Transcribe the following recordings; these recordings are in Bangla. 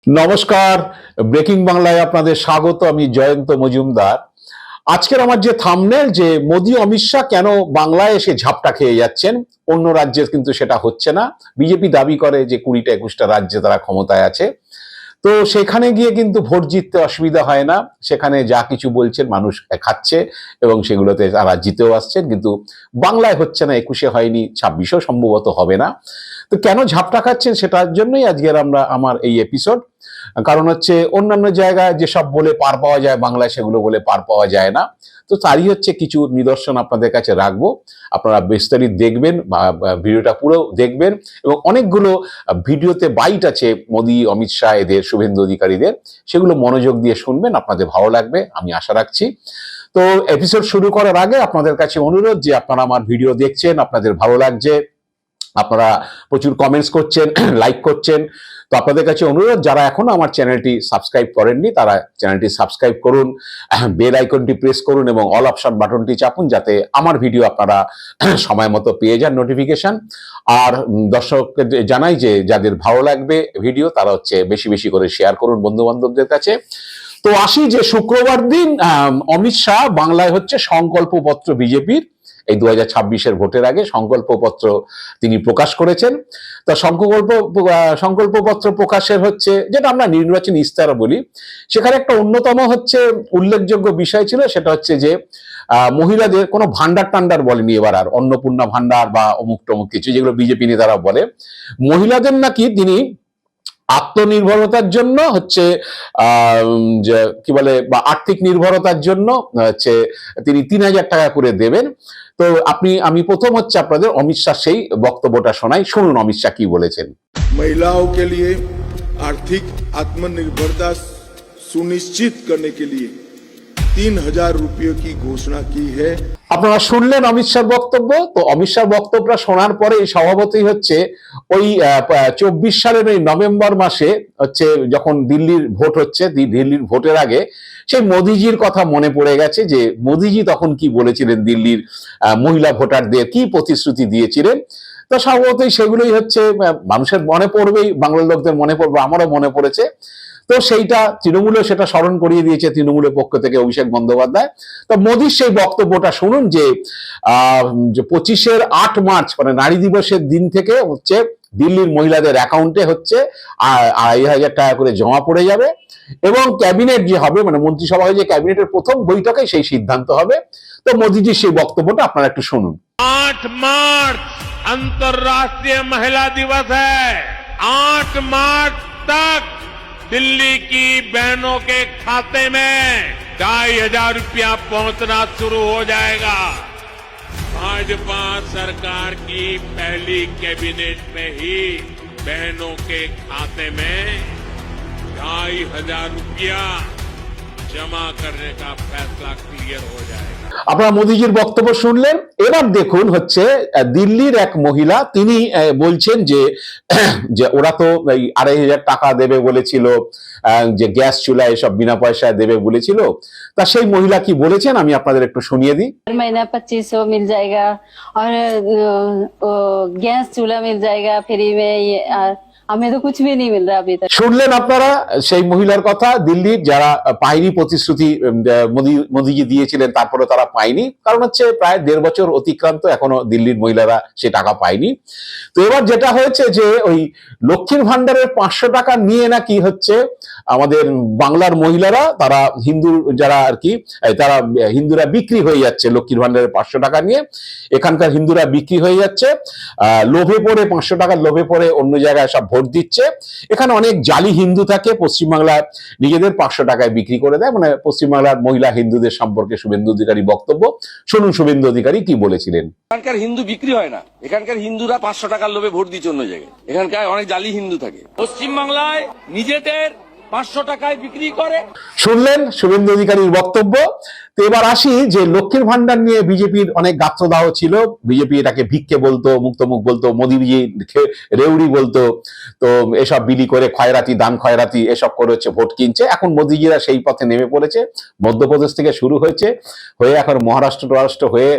নমস্কার, ব্রেকিং বাংলায় আপনাদের স্বাগত। আমি জয়ন্ত মজুমদার। আজকের আমার যে থাম্বনেল, যে মোদি অমিত শাহ কেন বাংলায় এসে ঝাপটা খেয়ে যাচ্ছেন, অন্য রাজ্যে কিন্তু সেটা হচ্ছে না। বিজেপি দাবি করে যে 20টা-21টা রাজ্যে তারা ক্ষমতায় আছে, তো সেখানে গিয়ে কিন্তু ভোট জিততে অসুবিধা হয় না। সেখানে যা কিছু বলছেন মানুষ খাচ্ছে এবং সেগুলোতে তারা জিতেও আসছেন, কিন্তু বাংলায় হচ্ছে না। 21-এ হয়নি, 26-এও সম্ভবত হবে না। তো কেন ঝাপটা খাচ্ছেন সেটার জন্যই আজকের আমার এই এপিসোড। কারণ হচ্ছে অন্যান্য জায়গায় যেসব বলে পার পাওয়া যায়, বাংলায় সেগুলো বলে পার পাওয়া যায় না। তো তারই হচ্ছে কিছু নিদর্শন আপনাদের কাছে রাখবো। আপনারা বিস্তারিত দেখবেন, ভিডিওটা পুরো দেখবেন, এবং অনেকগুলো ভিডিওতে বাইট আছে মোদি, অমিত শাহ, এদের, শুভেন্দু অধিকারীদের, সেগুলো মনোযোগ দিয়ে শুনবেন, আপনাদের ভালো লাগবে আমি আশা রাখছি। তো এপিসোড শুরু করার আগে আপনাদের কাছে অনুরোধ যে আপনারা আমার ভিডিও দেখছেন, আপনাদের ভালো লাগছে, আপনারা প্রচুর কমেন্টস করছেন, লাইক করছেন। তো আপনাদের কাছে অনুরোধ, যারা এখনো আমার চ্যানেলটি সাবস্ক্রাইব করেননি তারা চ্যানেলটি সাবস্ক্রাইব করুন, বেল আইকনটি প্রেস করুন এবং অল অপশন বাটনটি চাপুন, যাতে আমার ভিডিও আপনারা সময় মতো পেয়ে যান নোটিফিকেশন। আর দর্শকদের জানাই যে যাদের ভালো লাগবে ভিডিও, তারা হচ্ছে বেশি বেশি করে শেয়ার করুন বন্ধু বান্ধবদের কাছে। তো আসি যে শুক্রবার দিন অমিত শাহ বাংলায় হচ্ছে সংকল্পপত্র বিজেপির, এই 2026-এর ভোটের আগে সংকল্পপত্র তিনি প্রকাশ করেছেন। তা সংকল্পপত্র প্রকাশের হচ্ছে, যেটা আমরা নির্বাচনী ইস্তাহার বলি, সেখানে একটা অন্যতম হচ্ছে উল্লেখযোগ্য বিষয় ছিল, সেটা হচ্ছে যে মহিলাদের কোনো ভান্ডার টান্ডার বলেনি এবার, আর অন্নপূর্ণা ভান্ডার বা অমুক টমুক কিছু, যেগুলো বিজেপি নেতারা বলে। মহিলাদের নাকি তিনি আত্মনির্ভরতার জন্য হচ্ছে যে কি বলে, বা আর্থিক নির্ভরতার জন্য হচ্ছে তিনি 3,000 টাকা করে দেবেন। তো আমি প্রথম হচ্ছে আপনাদের অমিত শাহ সেই বক্তব্যটা শোনাই, শুনুন অমিত শাহ কি বলেছেন। महिलाओं के लिए आर्थिक आत्मनिर्भरता सुनिश्चित करने के लिए 3,000 रुपयों की घोषणा की है। আপনারা শুনলেন অমিত শাহর বক্তব্য। তো অমিত শাহর বক্তব্যটা শোনার পরে স্বভাবতই হচ্ছে ওই 24 সালের ওই নভেম্বর মাসে হচ্ছে যখন দিল্লির ভোট হচ্ছে, দিল্লির ভোটের আগে সেই মোদিজির কথা মনে পড়ে গেছে, যে মোদিজি তখন কি বলেছিলেন, দিল্লির মহিলা ভোটারদের কি প্রতিশ্রুতি দিয়েছিলেন। তো স্বভাবতই সেগুলোই হচ্ছে মানুষের মনে পড়বেই, বাংলার লোকদের মনে পড়বে, আমারও মনে পড়েছে। তো সেইটা তৃণমূলে সেটা স্মরণ করিয়ে দিয়েছে তৃণমূলের পক্ষ থেকে অভিষেক বন্দ্যোপাধ্যায়। তো মোদির সেই বক্তব্যটা শুনুন, যে 25-এর 8 মার্চ মানে নারী দিবসের দিন থেকে হচ্ছে দিল্লির মহিলাদের অ্যাকাউন্টে হচ্ছে 2,500 টাকা করে জমা পড়ে যাবে, এবং ক্যাবিনেট যে হবে, মানে মন্ত্রিসভা যে ক্যাবিনেটের প্রথম বৈঠকে সেই সিদ্ধান্ত হবে। তো মোদিজির সেই বক্তব্যটা আপনারা একটু শুনুন। 8 मार्च अंतर्राष्ट्रीय महिला दिवस है। 8 मार्च तक दिल्ली की बहनों के खाते में 2,500 रुपया पहुंचना शुरू हो जाएगा। भाजपा सरकार की पहली कैबिनेट में ही बहनों के खाते में 2,500 रुपया जमा करने का फैसला क्लियर हो जाएगा। আপনারা মোদিজির বক্তব্য শুনলেন। এবার দেখুন হচ্ছে দিল্লির এক মহিলা, তিনি বলছেন যে ওরা তো 2,500 টাকা দেবে বলেছিল, যে গ্যাস চুলা এসব বিনা পয়সায় দেবে বলেছিল। তা সেই মহিলা কি বলেছেন আমি আপনাদের একটু শুনিয়ে দিই। हर महीना 2,500 मिल जाएगा और गैस चूल्हा मिल जाएगा फ्री में। ये हमें तो कुछ भी नहीं मिल रहा अभी तक। শুনলেন আপনারা সেই মহিলার কথা। দিল্লির যারা পায়নি প্রতিশ্রুতি মোদিজি দিয়েছিলেন, তারপরে তারা পায়নি, কারণ হচ্ছে প্রায় 1.5 বছর অতিক্রান্ত, এখনো দিল্লির মহিলারা সে টাকা পায়নি। তো এবার যেটা হয়েছে যে ওই লক্ষ্মীর ভান্ডারের 500 টাকা নিয়ে নাকি হচ্ছে আমাদের বাংলার মহিলারা, তারা হিন্দু যারা আর কি, তারা হিন্দুরা বিক্রি হয়ে যাচ্ছে লক্ষ্মীর ভান্ডারের 500 টাকা নিয়ে। এখানকার হিন্দুরা বিক্রি হয়ে যাচ্ছে লোভে পড়ে, 500 টাকার লোভে পড়ে অন্য জায়গায় সব ভোট দিচ্ছে। এখানে অনেক জালি হিন্দু থাকে, পশ্চিমবাংলার নিজেদের 500 টাকায় বিক্রি করে দেয়, মানে পশ্চিমবাংলার মহিলা হিন্দুদের সম্পর্কে শুভেন্দু অধিকারী বক্তব্য শুনুন। শুভেন্দু অধিকারী কি বলেছিলেন। এখানকার হিন্দু বিক্রি হয় না, এখানকার হিন্দুরা 500 টাকার লোভে ভোট দিচ্ছে অন্য জায়গায়। এখানকার অনেক জালি হিন্দু থাকে, পশ্চিমবাংলায় নিজেদের 500 টাকায় বিক্রি করে। শুনলেন শুভেন্দু অধিকারীর বক্তব্য। তো এবার আসি যে লক্ষ্মীর ভান্ডার নিয়ে বিজেপির অনেক গাত্রদাহ ছিল। বিজেপি এটাকে ভিক্ষে বলতো, মুক্তমুখ বলতো, মোদিজি রেউড়ি বলতো। তো এসব বিলি করে খয়রাতি, দান খয়রাতি এসব করে হচ্ছে ভোট কিনছে। এখন মোদিজিরা সেই পথে নেমে পড়েছে। মধ্যপ্রদেশ থেকে শুরু হয়ে এখন মহারাষ্ট্র হয়ে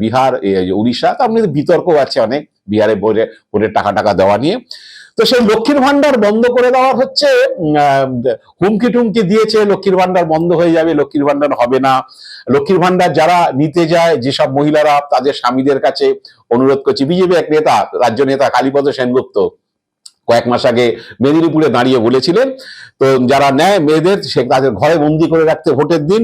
বিহার, উড়িষ্যা। তার মধ্যে বিতর্ক আছে অনেক, বিহারে ভোটের টাকা দেওয়া নিয়ে। তো সেই লক্ষ্মীর ভান্ডার বন্ধ করে দেওয়ার হচ্ছে হুমকি টুমকি দিয়েছে, লক্ষ্মীর ভান্ডার বন্ধ হয়ে যাবে, লক্ষ্মীর ভান্ডার হবে না। লক্ষ্মীর ভান্ডার যারা নিতে যায়, যেসব মহিলারা তাদের স্বামীদের কাছে অনুরোধ করছে। বিজেপি এক নেতা, রাজ্য নেতা কালীপদ সেনগুপ্ত কয়েক মাস আগে মেদিনীপুরে দাঁড়িয়ে বলেছিলেন, তো যারা নেয় মেয়েদের সে তাদের ঘরে বন্দি করে রাখতে ভোটের দিন,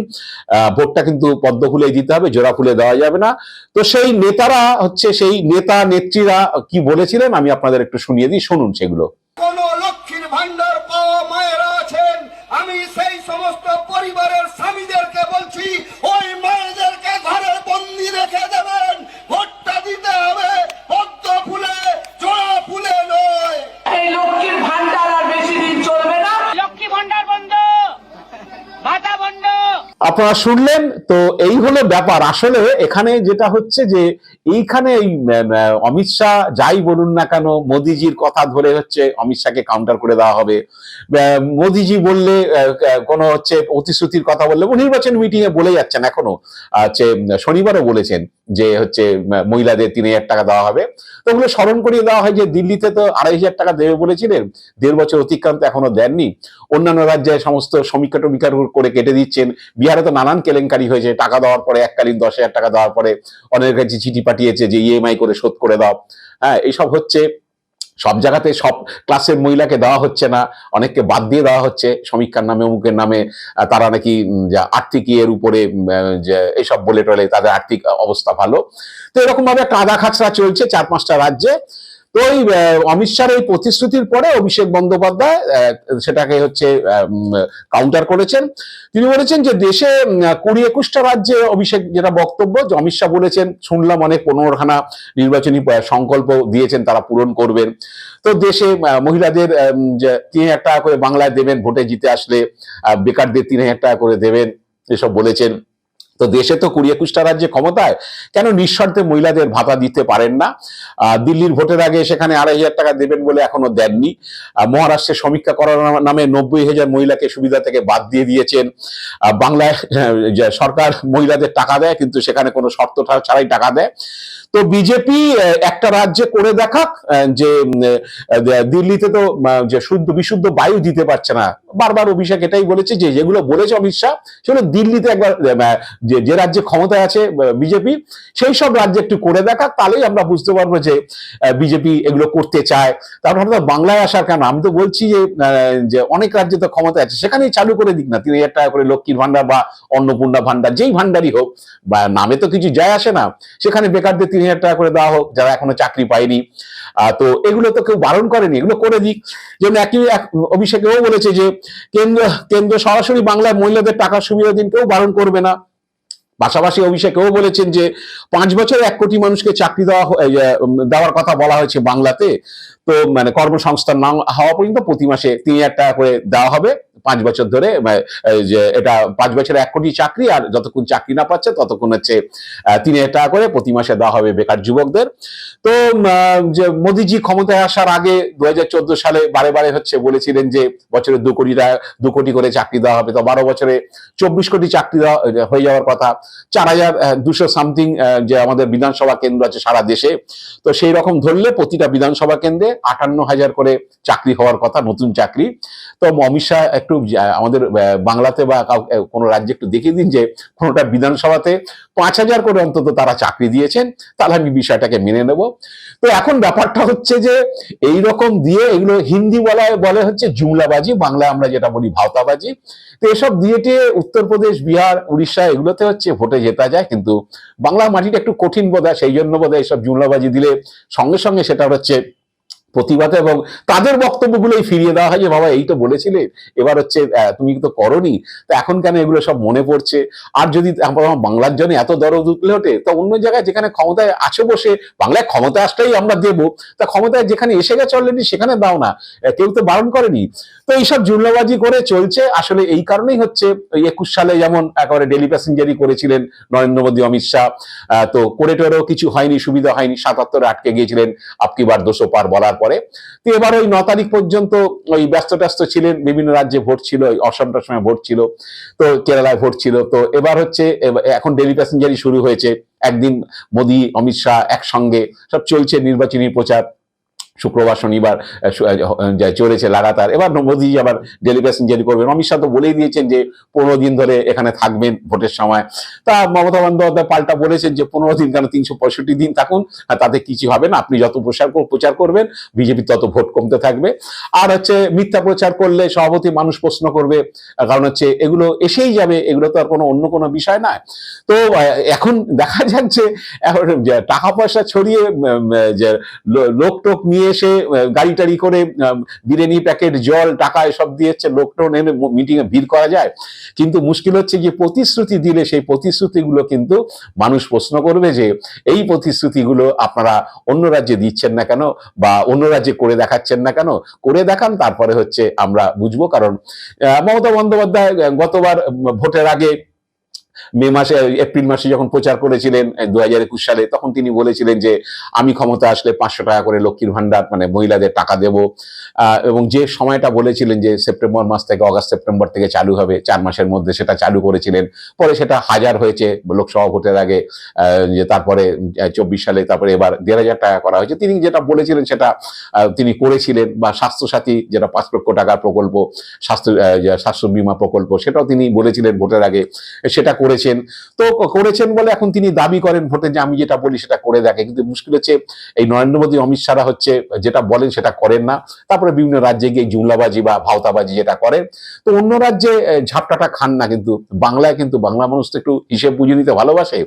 ভোটটা কিন্তু পদ্ম ফুলেই দিতে হবে, জোড়া ফুলে দেওয়া যাবে না। তো সেই নেতারা হচ্ছে, সেই নেতা নেত্রীরা কি বলেছিলেন আমি আপনাদের একটু শুনিয়ে দিই, শুনুন সেগুলো। কোন লক্ষ্মীর ভান্ডার পাওয়া মায়েরা আছেন, আমি সেই সমস্ত পরিবারের স্বামীদেরকে বলছি, ওই মায়েদেরকে ঘরে বন্দি রেখে দেবেন, ভোটটা দিতে হবে পদ্ম ফুলে জোড়া ফুলে নয়। এই লক্ষ্মীর ভান্ডার আর বেশি দিন চলবে না। লক্ষ্মী ভান্ডার বন্ধ, ভাতা বন্ধ। আপনারা শুনলেন তো, এই হলো ব্যাপার। আসলে এখানে যেটা হচ্ছে যে এইখানে এই অমিত শাহ যাই বলুন না কেন, মোদিজির কথা ধরে হচ্ছে অমিত শাহকে কাউন্টার করে দেওয়া হবে। মোদিজি বললে কোনো হচ্ছে প্রতিশ্রুতির কথা বললে, নির্বাচন মিটিং এ বলে যাচ্ছেন, এখনো হচ্ছে শনিবারও বলেছেন যে হচ্ছে মহিলাদের 3,000 টাকা দেওয়া হবে। তো ওগুলো স্মরণ করিয়ে দেওয়া হয় যে দিল্লিতে তো 2,500 টাকা দেবে বলেছিলেন, 1.5 বছর অতিক্রান্ত এখনো দেননি। অন্যান্য রাজ্যে সমস্ত সমীক্ষা টমীক্ষা করে কেটে দিচ্ছেন। বিহারে তো নানান কেলেঙ্কারি হয়েছে, টাকা দেওয়ার পরে এককালীন 10,000 টাকা দেওয়ার পরে অনেকের কাছে চিঠি পাঠিয়েছে যে ইএমআই করে শোধ করে দাও। হ্যাঁ, এইসব হচ্ছে। সব জায়গাতে সব ক্লাসের মহিলাকে দেওয়া হচ্ছে না, অনেককে বাদ দিয়ে দেওয়া হচ্ছে সমীক্ষার নামে, অমুকের নামে। তারা নাকি আর্থিক ইয়ের উপরে এইসব বলে টলে তাদের আর্থিক অবস্থা ভালো। তো এরকম ভাবে কাদা খাচড়া চলছে 4-5টা রাজ্যে। তো এই অমিত শাহর এই প্রতিশ্রুতির পরে অভিষেক বন্দ্যোপাধ্যায় সেটাকে হচ্ছে কাউন্টার করেছেন। তিনি বলেছেন যে দেশে 20-21টা রাজ্যে অভিষেক যেটা বক্তব্য, যে অমিত শাহ বলেছেন, শুনলাম অনেক 15খানা নির্বাচনী সংকল্প দিয়েছেন তারা পূরণ করবেন। তো দেশে মহিলাদের 3,000 টাকা করে বাংলায় দেবেন, ভোটে জিতে আসলে বেকারদের 3,000 টাকা করে দেবেন, এসব বলেছেন। তো দেশে তো 20-21টা রাজ্যে ক্ষমতায়, কেন নিঃশর্তে মহিলাদের ভাতা দিতে পারেন না? দিল্লির ভোটের আগে সেখানে 2,500 টাকা দেবেন বলে এখনো দেননি। মহারাষ্ট্রে সমীক্ষা করার নামে 90,000 মহিলাকে সুবিধা থেকে বাদ দিয়ে দিয়েছেন। বাংলায় সরকার মহিলাদের টাকা দেয়, কিন্তু সেখানে কোনো শর্ত ছাড়াই টাকা দেয়। তো বিজেপি একটা রাজ্যে করে দেখাক যে দিল্লিতে তো যে শুদ্ধ বিশুদ্ধ বায়ু দিতে পারছে না। বারবার অভিষেক এটাই বলেছে যে যেগুলো বলেছে অমিত শাহ সেগুলো দিল্লিতে একবার যে রাজ্যে ক্ষমতায় আছে বিজেপি, সেই সব রাজ্যে একটু করে দেখাক, তাহলেই আমরা বুঝতে পারবো যে বিজেপি এগুলো করতে চায়। তারপর হঠাৎ বাংলায় আসার কেন? আমি তো বলছি যে অনেক রাজ্যে তো ক্ষমতায় আছে, সেখানেই চালু করে দিক না 3,000 টাকা করে লক্ষ্মীর ভান্ডার বা অন্নপূর্ণা ভান্ডার, যেই ভান্ডারই হোক, বা নামে তো কিছু যায় আসে না। সেখানে বেকারদের 3,000 টাকা করে দেওয়া হোক, যারা এখনো চাকরি পায়নি। তো এগুলো তো কেউ বারণ করেনি, এগুলো করে দিক। যেমন একই অভিষেকেও বলেছে যে কেন্দ্র সরাসরি বাংলায় মহিলাদের টাকার সুবিধা দিন, কেউ বারণ করবে না। পাশাপাশি অভিষেকেও বলেছেন যে 5 বছরে 1 কোটি মানুষকে চাকরি দেওয়ার কথা বলা হয়েছে বাংলাতে। তো মানে কর্মসংস্থান না হওয়া পর্যন্ত প্রতি মাসে 3,000 টাকা করে দেওয়া হবে 5 বছর ধরে। যে এটা 5 বছরে 1 কোটি চাকরি, আর যতক্ষণ চাকরি না পাচ্ছে ততক্ষণ হচ্ছে 3,000 টাকা করে প্রতি মাসে দেওয়া হবে বেকার যুবকদের। তো যে মোদিজি ক্ষমতায় আসার আগে 2014 সালে বারে হচ্ছে বলেছিলেন যে বছরে 2 কোটি করে চাকরি দেওয়া হবে। তো 12 বছরে 24 কোটি চাকরি দেওয়া হয়ে যাওয়ার কথা। 4,200 সামথিং যে আমাদের বিধানসভা কেন্দ্র আছে সারা দেশে, তো সেই রকম ধরলে প্রতিটা বিধানসভা কেন্দ্রে 58,000 করে চাকরি হওয়ার কথা, নতুন চাকরি। তো অমিত শাহ একটু আমাদের বাংলাতে বা কোনো রাজ্যে একটু দেখিয়ে দিন যে কোনোটা বিধানসভাতে 5,000 করে অন্তত তারা চাকরি দিয়েছেন, তাহলে আমি বিষয়টাকে মেনে নেব। তো এখন ব্যাপারটা হচ্ছে যে এই রকম দিয়ে, এগুলো হিন্দি বলে হচ্ছে জুমলাবাজি, বাংলায় আমরা যেটা বলি ভাওতাবাজি। তো এসব দিয়েটে উত্তরপ্রদেশ, বিহার, উড়িষ্যা এগুলোতে হচ্ছে ভোটে জেতা যায়, কিন্তু বাংলা মাটিটা একটু কঠিন বোধহয়, সেই জন্য বোধহয় এইসব জুমলাবাজি দিলে সঙ্গে সঙ্গে সেটা হচ্ছে প্রতিবাদ, এবং তাদের বক্তব্যগুলোই ফিরিয়ে দেওয়া হয় যে বাবা এই তো বলেছিলে, এবার হচ্ছে তুমি তো করোনি, তো এখন কেন এগুলো সব মনে পড়ছে? আর যদি বাংলার জন্য এত দরদ উঠলে ওঠে, তো অন্য জায়গায় যেখানে ক্ষমতায় আছে বসে, বাংলায় ক্ষমতায় আসলেই আমরা দেবো, তা ক্ষমতায় যেখানে এসে গেছে অলরেডি সেখানে দাও না, কেউ তো বারণ করেনি। তো এইসব জুমলাবাজি করে চলছে। আসলে এই কারণেই হচ্ছে 21 সালে যেমন একেবারে ডেলি প্যাসেঞ্জারি করেছিলেন নরেন্দ্র মোদী, অমিত শাহ, তো করে টোরেও কিছু হয়নি, সুবিধা হয়নি, 77 আটকে গিয়েছিলেন আপকি বার 200 পার বলার পরে। তো এবার ওই 9 তারিখ পর্যন্ত ওই ব্যস্ত ছিলেন, বিভিন্ন রাজ্যে ভোট ছিল, অসমটার সময় ভোট ছিল, তো কেরালায় ভোট ছিল। তো এবার হচ্ছে এখন ডেলি প্যাসেঞ্জারি শুরু হয়েছে, একদিন মোদী অমিত শাহ একসঙ্গে সব চলছে নির্বাচনী প্রচার। শুক্রবার শনিবার চলেছে লাগাতার। এবার মোদী আবার ডেলিগেশন জারি করবেন। অমিত শাহ তো বলেই দিয়েছেন যে 15 দিন ধরে এখানে থাকবেন ভোটের সময়। তা মমতা বন্দ্যোপাধ্যায় পাল্টা বলেছেন যে 15 দিন কেন, 365 দিন থাকুন, তাতে কিছু হবে না, আপনি যত প্রচার করবেন বিজেপি তত ভোট কমতে থাকবে। আর হচ্ছে মিথ্যা প্রচার করলে সভাপতি মানুষ প্রশ্ন করবে, কারণ হচ্ছে এগুলো এসেই যাবে, এগুলো তো আর অন্য কোনো বিষয় নয়। তো এখন দেখা যাক যে এখন টাকা পয়সা ছড়িয়ে যে লোক টোক নিয়ে এসে গাড়ি টাড়ি করে বিরিয়ানি প্যাকেট, জল, টাকা এসব দিয়ে হচ্ছে লোক টোক এনে মিটিং এ ভিড় করা যায়। কিন্তু মুশকিল হচ্ছে যে প্রতিশ্রুতি দিলে সেই প্রতিশ্রুতিগুলো কিন্তু মানুষ প্রশ্ন করবে যে এই প্রতিশ্রুতিগুলো আপনারা অন্য রাজ্যে দিচ্ছেন না কেন, বা অন্য রাজ্যে করে দেখাচ্ছেন না কেন, করে দেখান, তারপরে হচ্ছে আমরা বুঝবো। কারণ মমতা বন্দ্যোপাধ্যায় গতবার ভোটের আগে এপ্রিল মাসে যখন প্রচার করেছিলেন 2021 সালে, তখন তিনি বলেছিলেন যে আমি ক্ষমতা আসলে 500 টাকা করে লক্ষ্মীর ভান্ডার মানে মহিলাদের টাকা দেব, এবং যে সময়টা বলেছিলেন যে সেপ্টেম্বর মাস থেকে, অগাস্ট সেপ্টেম্বর থেকে চালু হবে, 4 মাসের মধ্যে সেটা চালু করেছিলেন। পরে সেটা 1000 হয়েছে লোকসভা ভোটের আগে, যে তারপরে 24 সালে তারপরে এবার 1500 টাকা করা হয়েছে। তিনি যেটা বলেছিলেন সেটা তিনি করেছিলেন। বা স্বাস্থ্যসাথী যেটা 5 লক্ষ টাকার প্রকল্প, স্বাস্থ্য বীমা প্রকল্প, সেটাও তিনি বলেছিলেন ভোটের আগে, সেটা করেছেন। তো করেছেন বলে এখন তিনি দাবি করেন ভোটে যে আমি যেটা বলি সেটা করে দেখে। কিন্তু মুশকিল হচ্ছে এই নরেন্দ্র মোদী, অমিত শাহরা হচ্ছে যেটা বলেন সেটা করেন না। তারপরে বিভিন্ন রাজ্যে গিয়ে জুমলাবাজি বা ভাওতাবাজি যেটা করেন। তো অন্য রাজ্যে ঝাপটাটা খান না, কিন্তু বাংলায় কিন্তু বাংলা মানুষ তো একটু হিসেব বুঝে নিতে ভালোবাসে,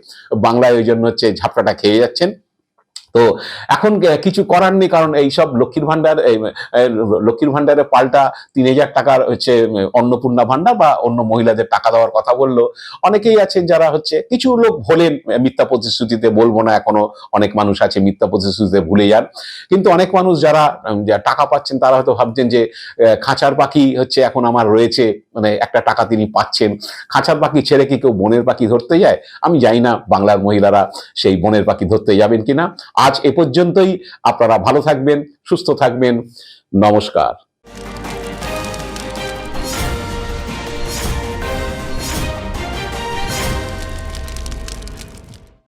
বাংলায় ওই জন্য হচ্ছে ঝাপটাটা খেয়ে যাচ্ছেন। তো এখন কিছু করার নেই, কারণ এইসব লক্ষ্মীর ভান্ডারে পাল্টা 3000 টাকার হচ্ছে অন্নপূর্ণা ভান্ডার বা অন্য মহিলাদের টাকা দেওয়ার কথা বললো। অনেকেই আছেন যারা হচ্ছে, কিছু লোক ভোলেন মিথ্যা প্রতিশ্রুতিতে, বলবো না, এখনো অনেক মানুষ আছে মিথ্যা প্রতিশ্রুতিতে ভুলে যান। কিন্তু অনেক মানুষ যারা টাকা পাচ্ছেন তারা হয়তো ভাবছেন যে খাঁচার পাখি হচ্ছে এখন আমার রয়েছে, মানে একটা টাকা তিনি পাচ্ছেন। খাঁচার পাখি ছেড়ে কি কেউ বনের পাখি ধরতে যায়? আমি জানি না বাংলার মহিলারা সেই বনের পাখি ধরতে যাবেন কিনা। আজ এ পর্যন্তই। আপনারা ভালো থাকবেন, সুস্থ থাকবেন। নমস্কার।